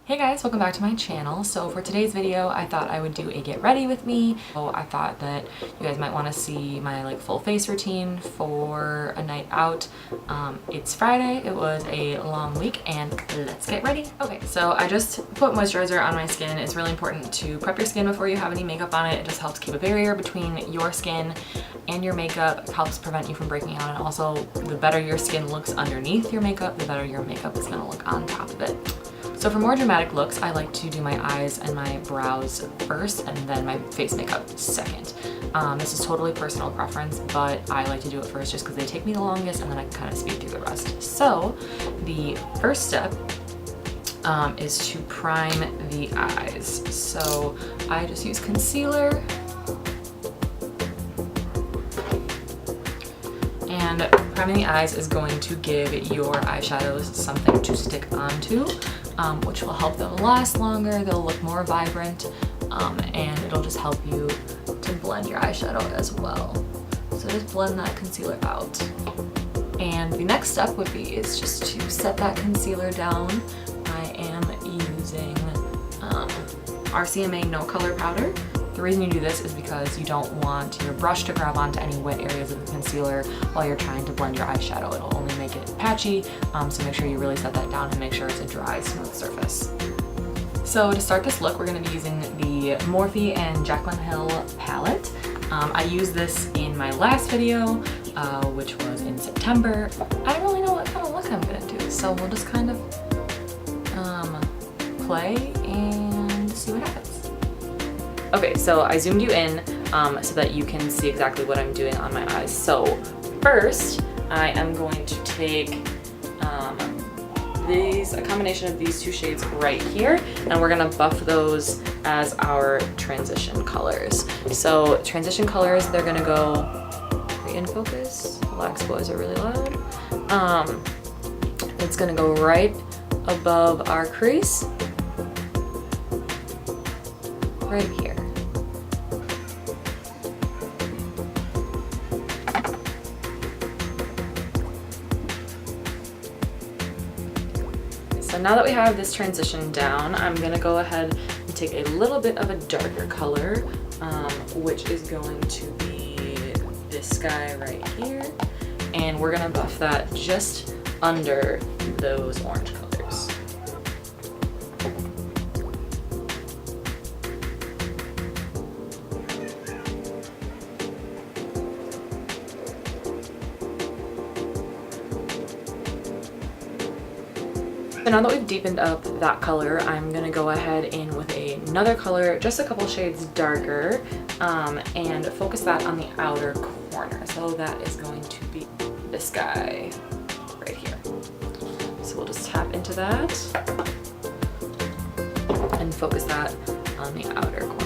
Hey guys, welcome back to my channel. So for today's video, I thought I would do a get ready with me. So I thought that you guys might want to see my full face routine for a night out. It's Friday, it was a long week, and let's get ready. Okay, so I just put moisturizer on my skin. It's really important to prep your skin before you have any makeup on it. It just helps keep a barrier between your skin and your makeup. It helps prevent you from breaking out, and also the better your skin looks underneath your makeup, the better your makeup is going to look on top of it. So for more dramatic looks, I like to do my eyes and my brows first and then my face makeup second. This is totally personal preference, but I like to do it first just because they take me the longest and then I can kind of speed through the rest. So the first step is to prime the eyes. So I just use concealer and priming the eyes is going to give your eyeshadows something to stick onto. Which will help them last longer, they'll look more vibrant, and it'll just help you to blend your eyeshadow as well. So just blend that concealer out. And the next step would be is just to set that concealer down. I am using RCMA No Color Powder. The reason you do this is because you don't want your brush to grab onto any wet areas of the concealer while you're trying to blend your eyeshadow. It'll only make it patchy, so make sure you really set that down and make sure it's a dry, smooth surface. So to start this look, we're going to be using the Morphe and Jaclyn Hill palette. I used this in my last video, which was in September. I don't really know what kind of look I'm going to do, so we'll just kind of play and see what happens. Okay, so I zoomed you in so that you can see exactly what I'm doing on my eyes. So first, I am going to take a combination of these two shades right here, and we're gonna buff those as our transition colors. So transition colors, they're gonna go, are we in focus? Relax, boys are really loud. It's gonna go right above our crease, right here. So now that we have this transition down, I'm gonna go ahead and take a little bit of a darker color, which is going to be this guy right here. And we're gonna buff that just under those orange colors. So now that we've deepened up that color, I'm gonna go ahead in with another color, just a couple shades darker, and focus that on the outer corner. So that is going to be this guy right here. So we'll just tap into that and focus that on the outer corner.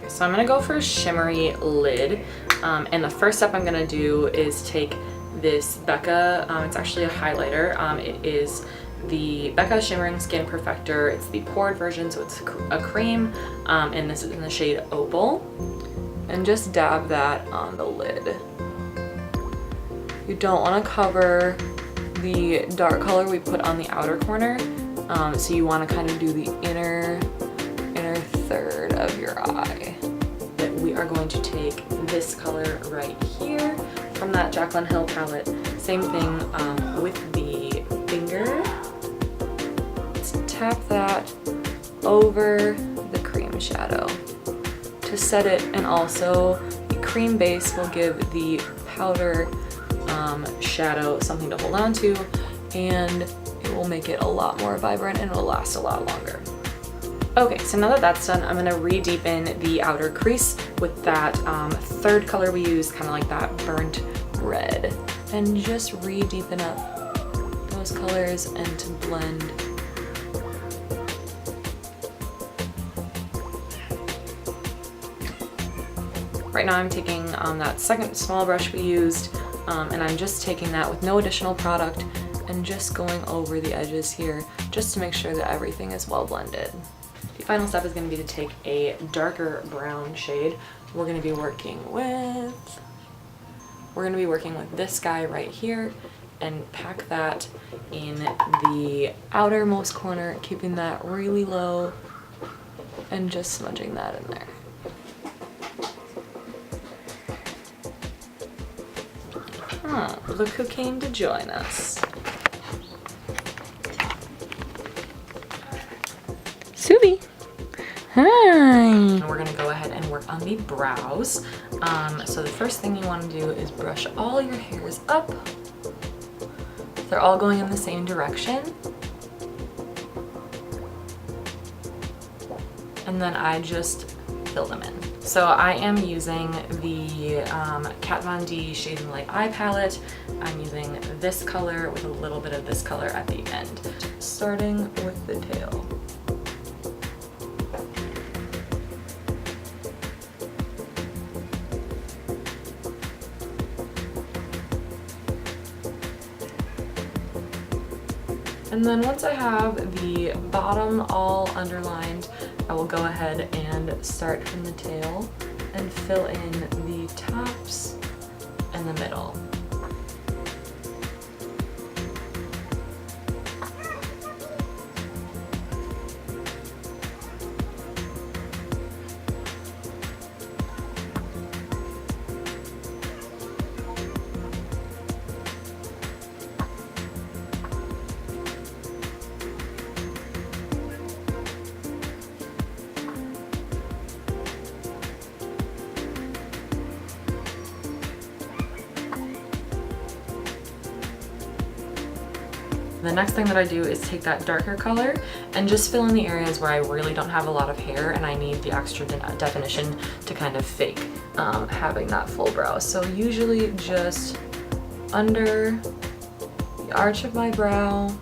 So I'm gonna go for a shimmery lid, and the first step I'm gonna do is take this Becca, it's actually a highlighter, it is the Becca Shimmering Skin Perfector. It's the poured version, so it's a cream, and this is in the shade Opal, and just dab that on the lid. You don't wanna cover the dark color we put on the outer corner, so you wanna kind of do the inner third of your eye. We are going to take this color right here from that Jaclyn Hill palette. Same thing with the finger. Let's tap that over the cream shadow to set it, and also the cream base will give the powder shadow something to hold on to, and it will make it a lot more vibrant and it will last a lot longer. Okay, so now that that's done, I'm gonna re-deepen the outer crease with that third color we used, kind of like that burnt red. And just re-deepen up those colors and to blend. Right now I'm taking that second small brush we used And I'm just taking that with no additional product and just going over the edges here just to make sure that everything is well blended. The final step is going to be to take a darker brown shade. We're going to be working with this guy right here and pack that in the outermost corner, keeping that really low and just smudging that in there. Oh, look who came to join us. Subi. Hi. And we're gonna go ahead and work on the brows. So the first thing you want to do is brush all your hairs up. They're all going in the same direction. And then I just fill them in. So I am using the Kat Von D Shade and Light Eye Palette. I'm using this color with a little bit of this color at the end. Starting with the tail. And then once I have the bottom all underlined, I will go ahead and start from the tail and fill in the tops and the middle. The next thing that I do is take that darker color and just fill in the areas where I really don't have a lot of hair and I need the extra definition to kind of fake having that full brow. So usually just under the arch of my brow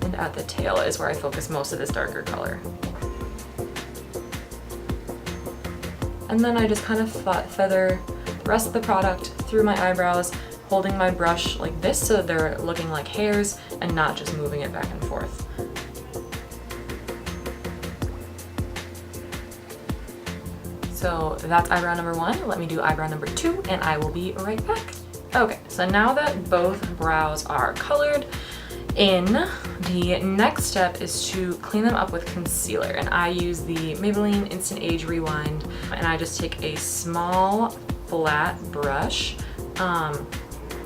and at the tail is where I focus most of this darker color. And then I just kind of feather the rest of the product through my eyebrows, holding my brush like this so they're looking like hairs and not just moving it back and forth. So that's eyebrow number 1. Let me do eyebrow number 2 and I will be right back. Okay, so now that both brows are colored in, the next step is to clean them up with concealer. And I use the Maybelline Instant Age Rewind and I just take a small flat brush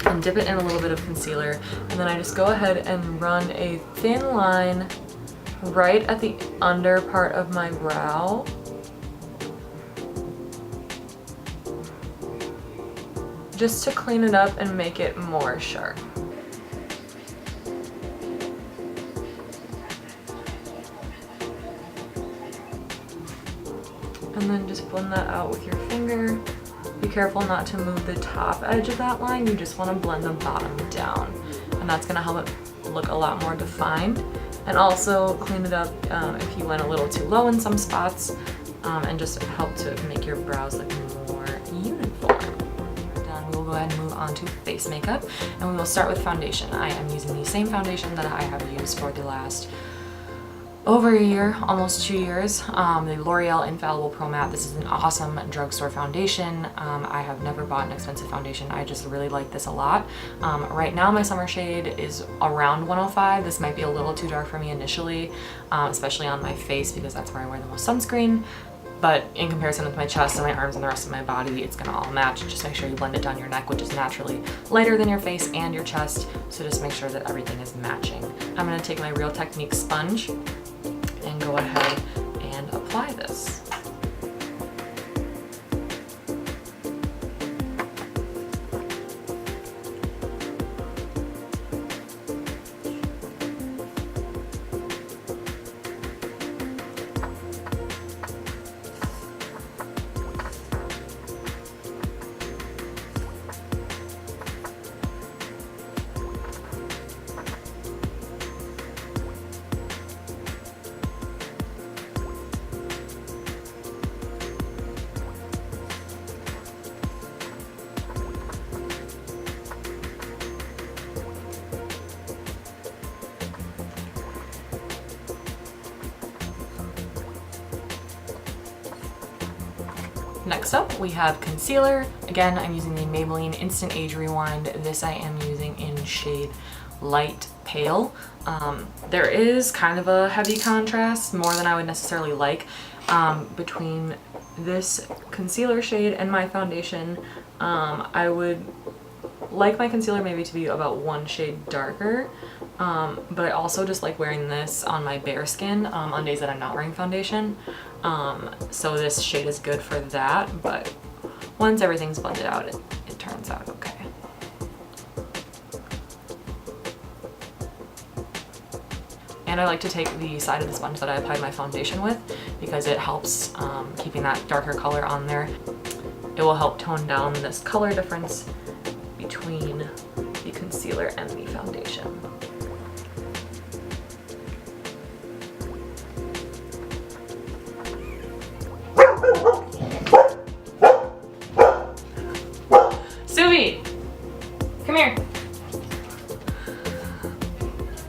and dip it in a little bit of concealer, and then I just go ahead and run a thin line right at the under part of my brow. Just to clean it up and make it more sharp. And then just blend that out with your finger. Be careful not to move the top edge of that line, you just want to blend the bottom down. And that's going to help it look a lot more defined. And also clean it up if you went a little too low in some spots, and just help to make your brows look more uniform. Done, we will go ahead and move on to face makeup, and we will start with foundation. I am using the same foundation that I have used for the last over a year, almost 2 years, the L'Oreal Infallible Pro Matte. This is an awesome drugstore foundation. I have never bought an expensive foundation. I just really like this a lot. Right now my summer shade is around 105. This might be a little too dark for me initially, especially on my face because that's where I wear the most sunscreen. But in comparison with my chest and my arms and the rest of my body, it's gonna all match. Just make sure you blend it down your neck, which is naturally lighter than your face and your chest. So just make sure that everything is matching. I'm gonna take my Real Techniques sponge and go ahead and apply this. Next up, we have concealer. Again, I'm using the Maybelline Instant Age Rewind. This I am using in shade Light Pale. There is kind of a heavy contrast, more than I would necessarily like, between this concealer shade and my foundation. I would like my concealer maybe to be about one shade darker, but I also just like wearing this on my bare skin on days that I'm not wearing foundation. So this shade is good for that, but once everything's blended out, it turns out okay. And I like to take the side of the sponge that I applied my foundation with because it helps keeping that darker color on there. It will help tone down this color difference between the concealer and the foundation. Subi, come here.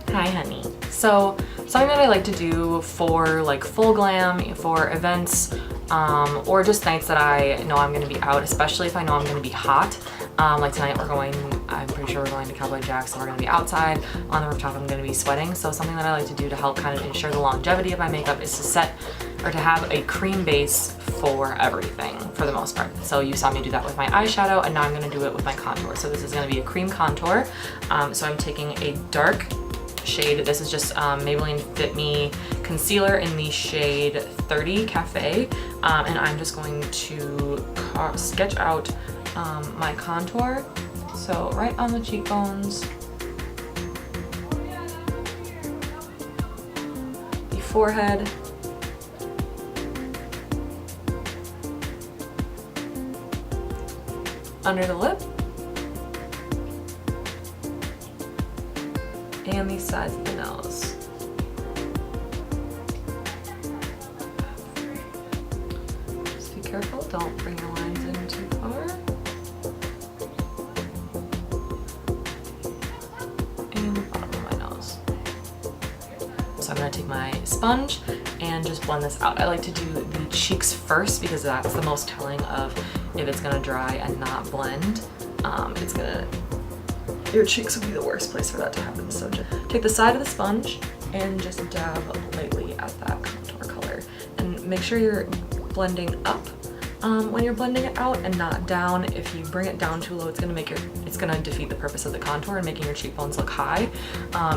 Hi, honey. So something that I like to do for like full glam, for events, or just nights that I know I'm gonna be out, especially if I know I'm gonna be hot. Like tonight I'm pretty sure we're going to Cowboy Jack's, so we're gonna be outside on the rooftop, I'm gonna be sweating. So something that I like to do to help kind of ensure the longevity of my makeup is to set or to have a cream base for everything for the most part. So you saw me do that with my eyeshadow, and now I'm gonna do it with my contour. So this is gonna be a cream contour. So I'm taking a dark shade. This is just Maybelline Fit Me concealer in the shade 30 Cafe, and I'm just going to sketch out my contour. So right on the cheekbones, the forehead, under the lip, and the sides of the nose. Just be careful, don't bring your lines in too far. And the bottom of my nose. So I'm gonna take my sponge and just blend this out. I like to do the cheeks first because that's the most telling of if it's gonna dry and not blend. Your cheeks would be the worst place for that to happen. So just take the side of the sponge and just dab lightly at that contour color. And make sure you're blending up when you're blending it out and not down. If you bring it down too low, it's gonna defeat the purpose of the contour and making your cheekbones look high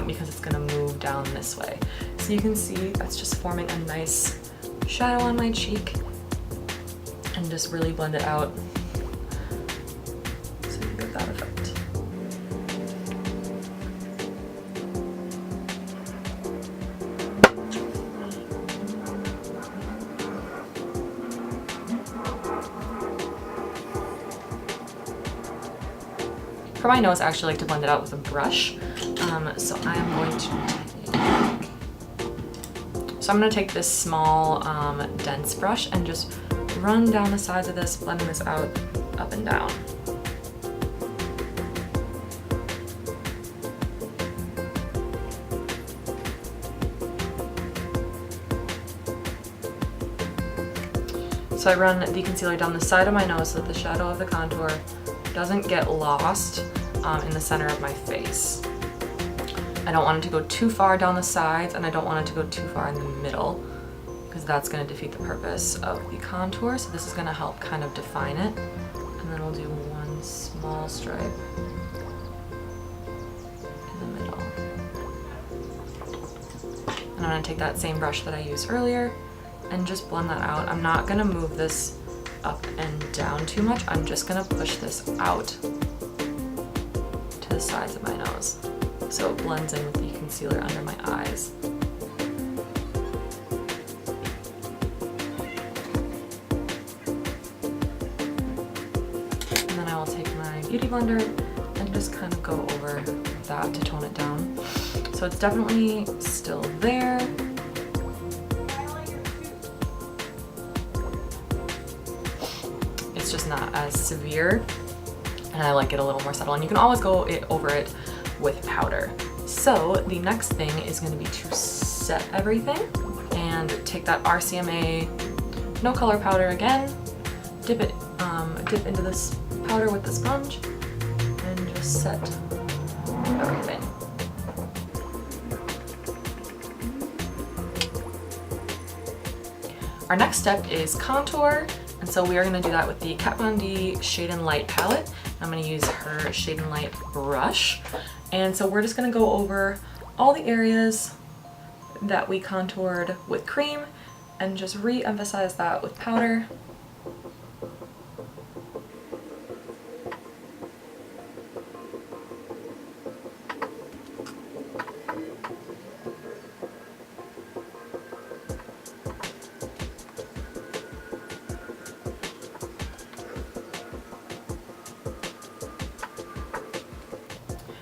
because it's gonna move down this way. So you can see that's just forming a nice shadow on my cheek, and just really blend it out so you get that effect. For my nose, I actually like to blend it out with a brush. So I am going to take this small dense brush and just run down the sides of this, blending this out up and down. So I run the concealer down the side of my nose so that the shadow of the contour doesn't get lost in the center of my face. I don't want it to go too far down the sides, and I don't want it to go too far in the middle because that's going to defeat the purpose of the contour. So this is going to help kind of define it. And then we'll do one small stripe in the middle. And I'm going to take that same brush that I used earlier and just blend that out. I'm not going to move this up and down too much. I'm just gonna push this out to the sides of my nose so it blends in with the concealer under my eyes. And then I will take my beauty blender and just kind of go over that to tone it down. So it's definitely still there. It's just not as severe, and I like it a little more subtle, and you can always go over it with powder. So the next thing is going to be to set everything, and take that RCMA no color powder again, dip into this powder with the sponge and just set everything. Our next step is contour, and so we are going to do that with the Kat Von D Shade and Light palette. I'm going to use her Shade and Light brush, and so we're just going to go over all the areas that we contoured with cream and just re-emphasize that with powder.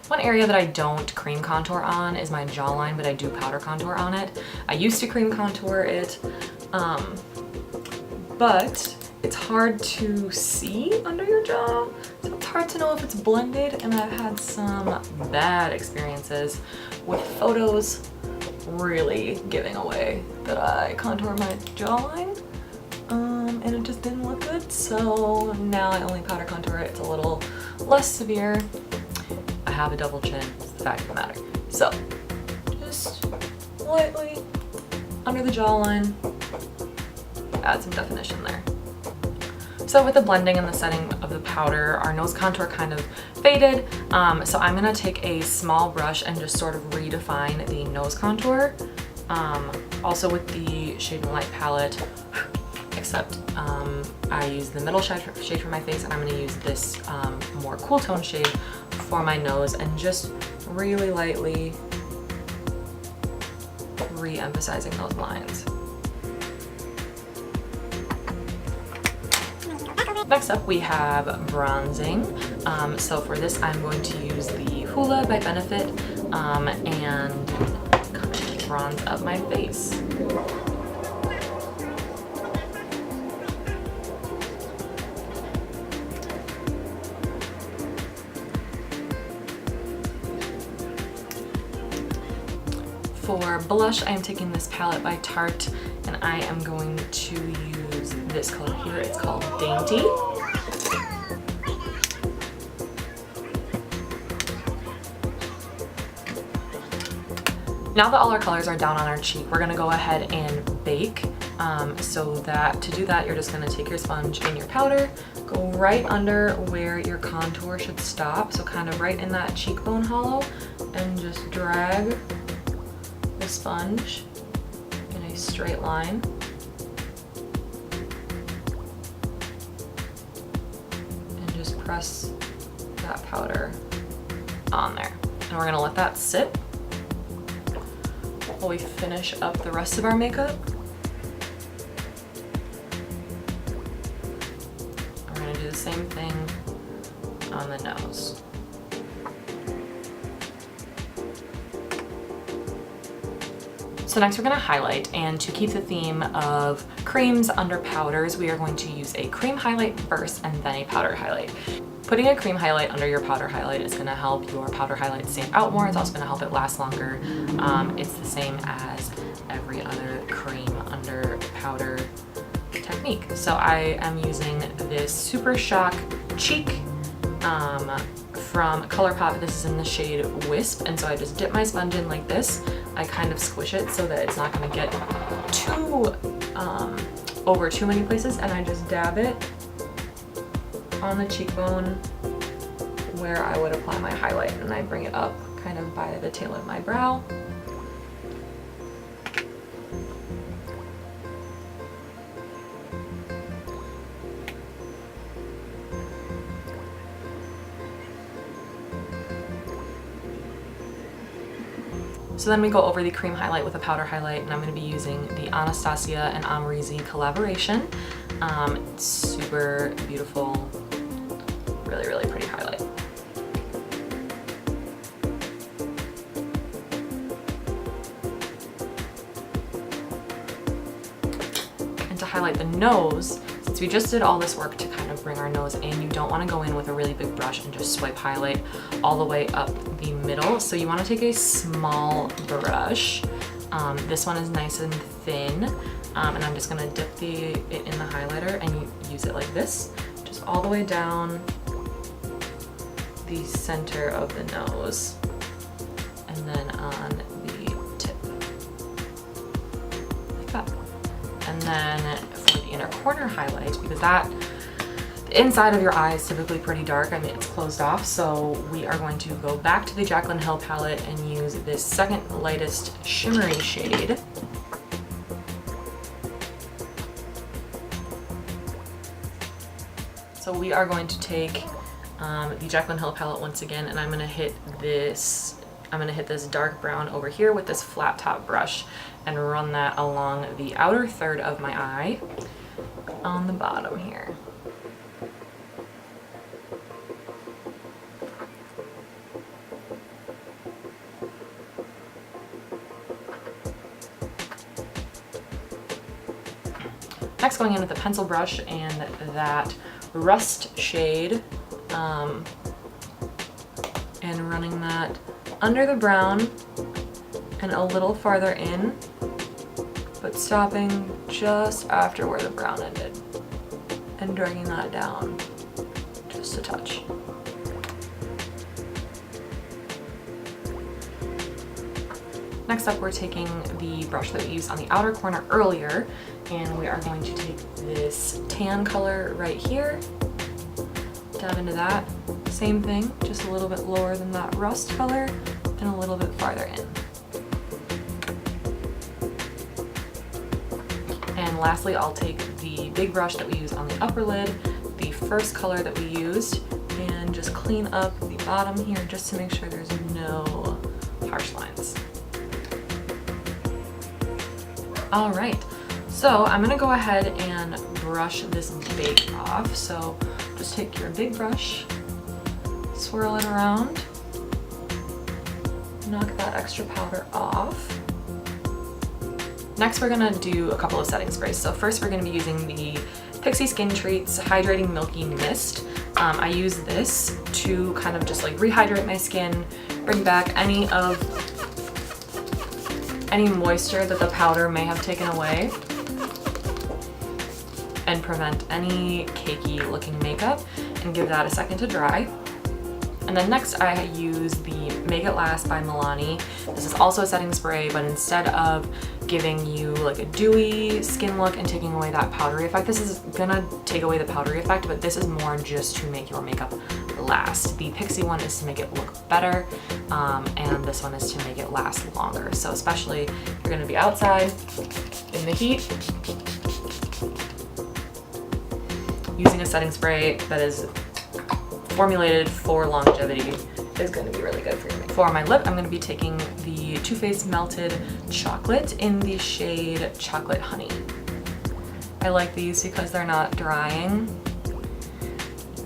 One area that I don't cream contour on is my jawline, but I do powder contour on it. I used to cream contour it, but it's hard to see under your jaw, so it's hard to know if it's blended, and I've had some bad experiences with photos really giving away that I contour my jawline, and it just didn't look good, so now I only powder contour it. It's a little less severe. I have a double chin, it's the fact of the matter. So, just lightly under the jawline, add some definition there. So with the blending and the setting of the powder, our nose contour kind of faded. So I'm gonna take a small brush and just sort of redefine the nose contour. Also with the Shade and Light palette, except I use the middle shade for my face, and I'm gonna use this more cool tone shade for my nose, and just really lightly re-emphasizing those lines. Next up we have bronzing. So for this I'm going to use the Hoola by Benefit and bronze up my face. For blush, I am taking this palette by Tarte, and I am going to use this color here. It's called Dainty. Now that all our colors are down on our cheek, we're gonna go ahead and bake. So that to do that, you're just gonna take your sponge and your powder, go right under where your contour should stop, so kind of right in that cheekbone hollow, and just drag the sponge in a straight line. And just press that powder on there. And we're gonna let that sit while we finish up the rest of our makeup. We're gonna do the same thing on the nose. So next we're gonna highlight, and to keep the theme of creams under powders, we are going to use a cream highlight first and then a powder highlight. Putting a cream highlight under your powder highlight is gonna help your powder highlight stand out more. It's also gonna help it last longer. It's the same as every other cream under powder technique. So I am using this Super Shock Cheek from ColourPop. This is in the shade Wisp, and so I just dip my sponge in like this. I kind of squish it so that it's not going to get too over too many places, and I just dab it on the cheekbone where I would apply my highlight, and I bring it up kind of by the tail of my brow. So then we go over the cream highlight with a powder highlight, and I'm going to be using the Anastasia and Amrezy collaboration. It's super beautiful, really, really pretty highlight. And to highlight the nose, since we just did all this work to kind of bring our nose in, you don't want to go in with a really big brush and just swipe highlight all the way up the middle. So you want to take a small brush. This one is nice and thin, and I'm just gonna dip it in the highlighter and use it like this, just all the way down the center of the nose, and then on the tip, like that. And then for the inner corner highlight, because the inside of your eye is typically pretty dark, I mean it's closed off, so we are going to go back to the Jaclyn Hill palette and use this second lightest shimmery shade. So we are going to take the Jaclyn Hill palette once again, and I'm gonna hit this dark brown over here with this flat top brush and run that along the outer third of my eye on the bottom here. Next, going in with a pencil brush and that Rust shade, and running that under the brown and a little farther in, but stopping just after where the brown ended and dragging that down just a touch. Next up, we're taking the brush that we used on the outer corner earlier, and we are going to take this tan color right here, dab into that. Same thing, just a little bit lower than that rust color and a little bit farther in. And lastly, I'll take the big brush that we use on the upper lid, the first color that we used, and just clean up the bottom here just to make sure there's no harsh lines. All right, so I'm gonna go ahead and brush this bake off. So just take your big brush, swirl it around, knock that extra powder off. Next, we're gonna do a couple of setting sprays. So first, we're gonna be using the Pixi Skin Treats Hydrating Milky Mist. I use this to kind of just like rehydrate my skin, bring back any moisture that the powder may have taken away, and prevent any cakey looking makeup, and give that a second to dry. And then next I use the Make It Last by Milani. This is also a setting spray, but instead of giving you like a dewy skin look and taking away that powdery effect, this is gonna take away the powdery effect, but this is more just to make your makeup last. The Pixi one is to make it look better, and this one is to make it last longer. So especially if you're gonna be outside in the heat, using a setting spray that is formulated for longevity is going to be really good for your makeup. For my lip, I'm going to be taking the Too Faced Melted Chocolate in the shade Chocolate Honey. I like these because they're not drying.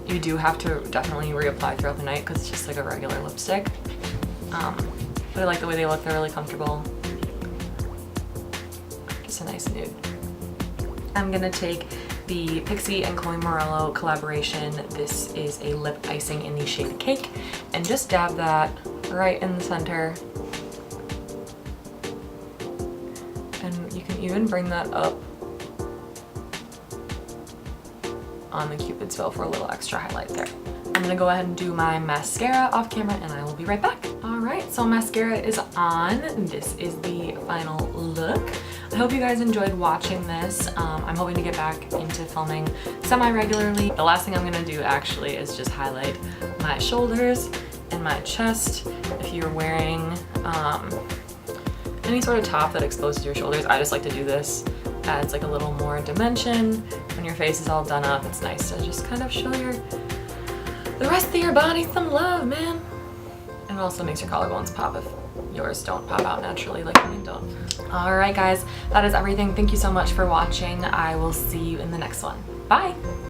You do have to definitely reapply throughout the night because it's just like a regular lipstick. But I like the way they look, they're really comfortable. Just a nice nude. I'm going to take the Pixi and Chloe Morello collaboration. This is a lip icing in the shade Cake, and just dab that right in the center. And you can even bring that up on the Cupid's bow for a little extra highlight there. I'm gonna go ahead and do my mascara off camera, and I will be right back. All right, so mascara is on. This is the final look. I hope you guys enjoyed watching this. I'm hoping to get back into filming semi-regularly. The last thing I'm gonna do actually is just highlight my shoulders and my chest. If you're wearing any sort of top that exposes your shoulders, I just like to do this. Adds like a little more dimension. When your face is all done up, it's nice to just kind of show the rest of your body some love, man. And it also makes your collarbones pop if yours don't pop out naturally like mine don't. All right, guys, that is everything. Thank you so much for watching. I will see you in the next one. Bye.